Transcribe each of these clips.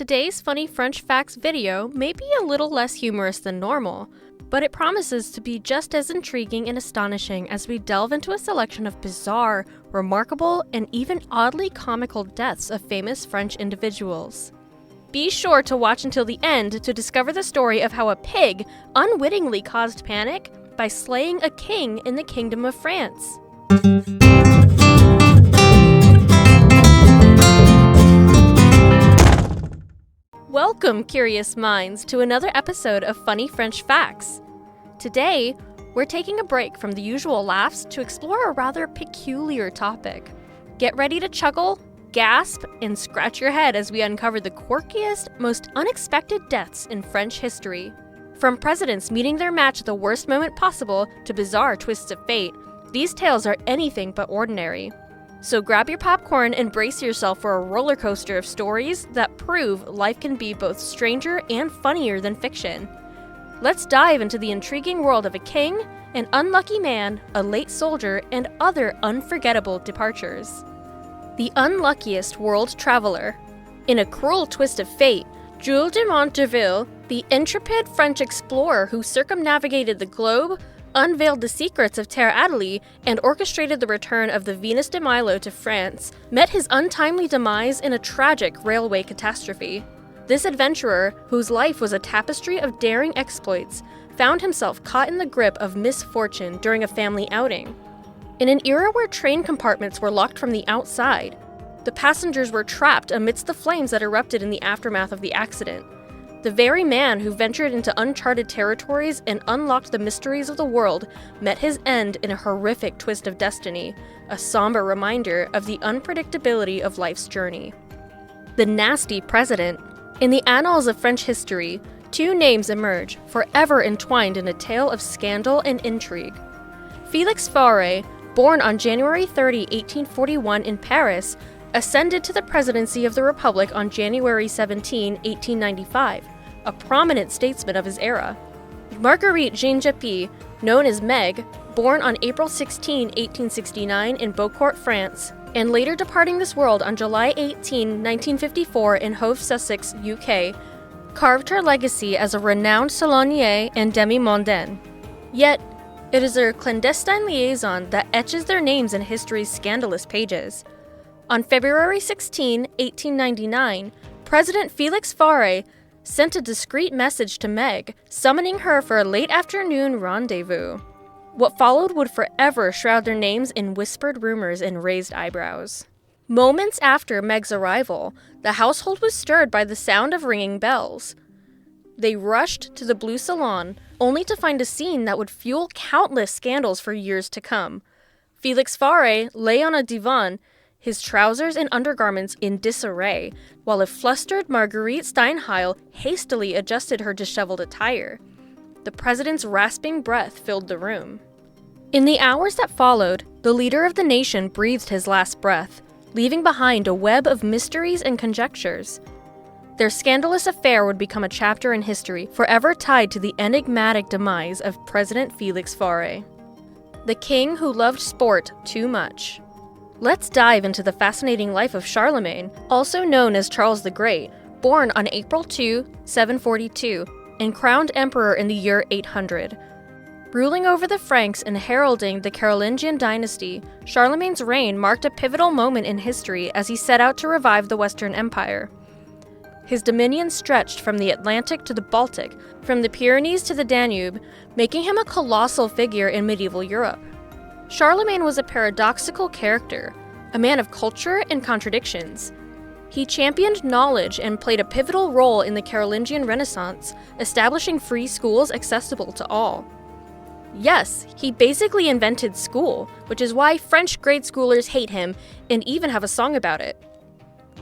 Today's Funny French Facts video may be a little less humorous than normal, but it promises to be just as intriguing and astonishing as we delve into a selection of bizarre, remarkable, and even oddly comical deaths of famous French individuals. Be sure to watch until the end to discover the story of how a pig unwittingly caused panic by slaying a king in the Kingdom of France. Welcome, curious minds, to another episode of Funny French Facts. Today, we're taking a break from the usual laughs to explore a rather peculiar topic. Get ready to chuckle, gasp, and scratch your head as we uncover the quirkiest, most unexpected deaths in French history. From presidents meeting their match at the worst moment possible to bizarre twists of fate, these tales are anything but ordinary. So grab your popcorn and brace yourself for a roller coaster of stories that prove life can be both stranger and funnier than fiction. Let's dive into the intriguing world of a king, an unlucky man, a late soldier, and other unforgettable departures. The unluckiest world traveler. In a cruel twist of fate, Jules de Monterville, the intrepid French explorer who circumnavigated the globe, unveiled the secrets of Terre Adelie, and orchestrated the return of the Venus de Milo to France, met his untimely demise in a tragic railway catastrophe. This adventurer, whose life was a tapestry of daring exploits, found himself caught in the grip of misfortune during a family outing. In an era where train compartments were locked from the outside, the passengers were trapped amidst the flames that erupted in the aftermath of the accident. The very man who ventured into uncharted territories and unlocked the mysteries of the world met his end in a horrific twist of destiny, a somber reminder of the unpredictability of life's journey. The nasty president. In the annals of French history, two names emerge, forever entwined in a tale of scandal and intrigue. Félix Faure, born on January 30, 1841 in Paris, ascended to the presidency of the Republic on January 17, 1895, a prominent statesman of his era. Marguerite Jeanne Japy, known as Meg, born on April 16, 1869 in Beaucourt, France, and later departing this world on July 18, 1954 in Hove, Sussex, UK, carved her legacy as a renowned salonier and demi-mondaine. Yet, it is their clandestine liaison that etches their names in history's scandalous pages. On February 16, 1899, President Félix Faure sent a discreet message to Meg, summoning her for a late afternoon rendezvous. What followed would forever shroud their names in whispered rumors and raised eyebrows. Moments after Meg's arrival, the household was stirred by the sound of ringing bells. They rushed to the Blue Salon, only to find a scene that would fuel countless scandals for years to come. Félix Faure lay on a divan, his trousers and undergarments in disarray, while a flustered Marguerite Steinheil hastily adjusted her disheveled attire. The president's rasping breath filled the room. In the hours that followed, the leader of the nation breathed his last breath, leaving behind a web of mysteries and conjectures. Their scandalous affair would become a chapter in history forever tied to the enigmatic demise of President Félix Faure. The king who loved sport too much. Let's dive into the fascinating life of Charlemagne, also known as Charles the Great, born on April 2, 742, and crowned emperor in the year 800. Ruling over the Franks and heralding the Carolingian dynasty, Charlemagne's reign marked a pivotal moment in history as he set out to revive the Western Empire. His dominions stretched from the Atlantic to the Baltic, from the Pyrenees to the Danube, making him a colossal figure in medieval Europe. Charlemagne was a paradoxical character, a man of culture and contradictions. He championed knowledge and played a pivotal role in the Carolingian Renaissance, establishing free schools accessible to all. Yes, he basically invented school, which is why French grade schoolers hate him and even have a song about it.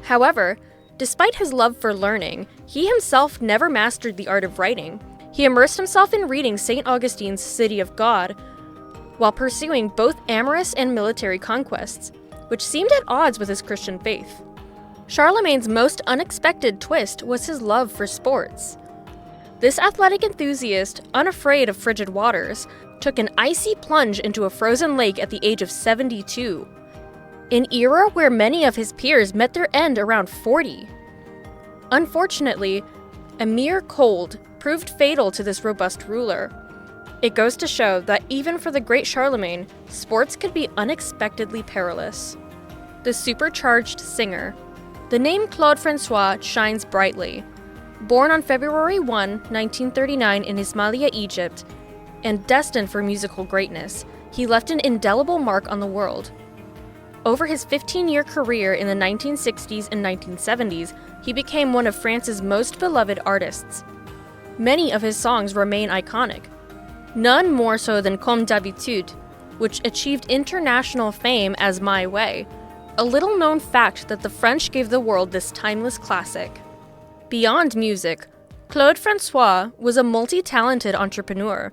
However, despite his love for learning, he himself never mastered the art of writing. He immersed himself in reading St. Augustine's City of God, while pursuing both amorous and military conquests, which seemed at odds with his Christian faith. Charlemagne's most unexpected twist was his love for sports. This athletic enthusiast, unafraid of frigid waters, took an icy plunge into a frozen lake at the age of 72. An era where many of his peers met their end around 40. Unfortunately, a mere cold proved fatal to this robust ruler. It goes to show that even for the great Charlemagne, sports could be unexpectedly perilous. The supercharged singer. The name Claude François shines brightly. Born on February 1, 1939 in Ismailia, Egypt, and destined for musical greatness, he left an indelible mark on the world. Over his 15-year career in the 1960s and 1970s, he became one of France's most beloved artists. Many of his songs remain iconic, none more so than Comme d'habitude, which achieved international fame as My Way, a little-known fact that the French gave the world this timeless classic. Beyond music, Claude François was a multi-talented entrepreneur.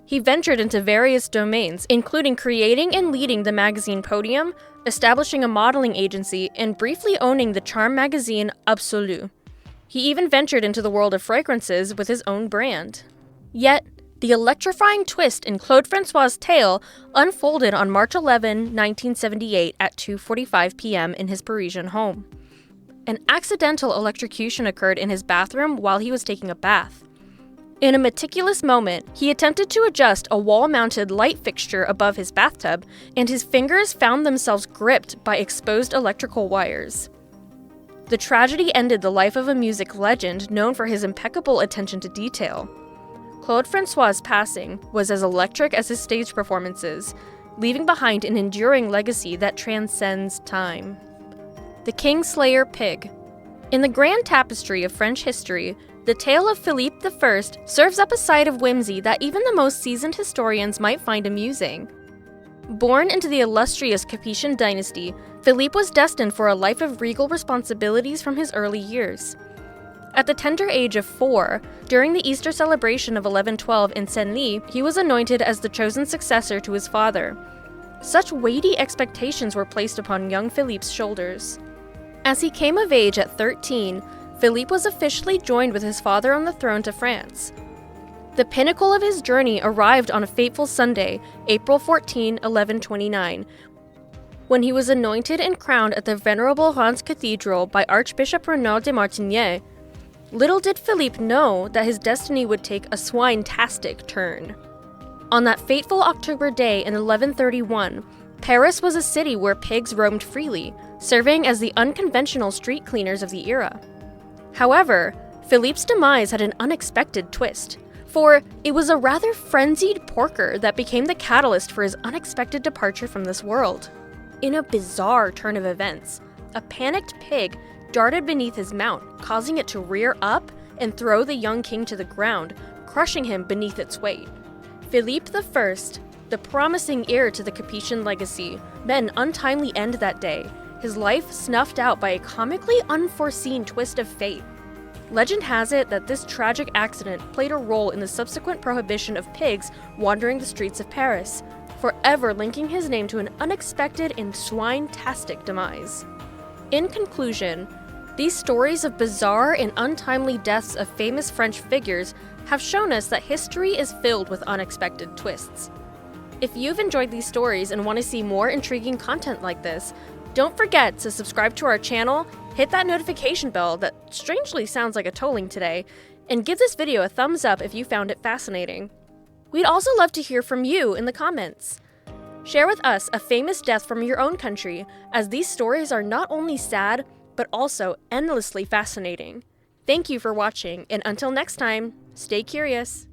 He ventured into various domains, including creating and leading the magazine Podium, establishing a modeling agency, and briefly owning the charm magazine Absolu. He even ventured into the world of fragrances with his own brand. Yet, the electrifying twist in Claude François' tale unfolded on March 11, 1978 at 2:45 p.m. in his Parisian home. An accidental electrocution occurred in his bathroom while he was taking a bath. In a meticulous moment, he attempted to adjust a wall-mounted light fixture above his bathtub, and his fingers found themselves gripped by exposed electrical wires. The tragedy ended the life of a music legend known for his impeccable attention to detail. Claude François' passing was as electric as his stage performances, leaving behind an enduring legacy that transcends time. The Kingslayer Pig. In the grand tapestry of French history, the tale of Philippe I serves up a side of whimsy that even the most seasoned historians might find amusing. Born into the illustrious Capetian dynasty, Philippe was destined for a life of regal responsibilities from his early years. At the tender age of 4, during the Easter celebration of 1112 in Senlis, he was anointed as the chosen successor to his father. Such weighty expectations were placed upon young Philippe's shoulders. As he came of age at 13, Philippe was officially joined with his father on the throne to France. The pinnacle of his journey arrived on a fateful Sunday, April 14, 1129, when he was anointed and crowned at the venerable Reims Cathedral by Archbishop Renaud de Martigny. Little did Philippe know that his destiny would take a swine-tastic turn. On that fateful October day in 1131, Paris was a city where pigs roamed freely, serving as the unconventional street cleaners of the era. However, Philippe's demise had an unexpected twist, for it was a rather frenzied porker that became the catalyst for his unexpected departure from this world. In a bizarre turn of events, a panicked pig darted beneath his mount, causing it to rear up and throw the young king to the ground, crushing him beneath its weight. Philippe I, the promising heir to the Capetian legacy, met an untimely end that day, his life snuffed out by a comically unforeseen twist of fate. Legend has it that this tragic accident played a role in the subsequent prohibition of pigs wandering the streets of Paris, forever linking his name to an unexpected and swine-tastic demise. In conclusion, these stories of bizarre and untimely deaths of famous French figures have shown us that history is filled with unexpected twists. If you've enjoyed these stories and want to see more intriguing content like this, don't forget to subscribe to our channel, hit that notification bell that strangely sounds like a tolling today, and give this video a thumbs up if you found it fascinating. We'd also love to hear from you in the comments. Share with us a famous death from your own country, as these stories are not only sad, but also endlessly fascinating. Thank you for watching, and until next time, stay curious.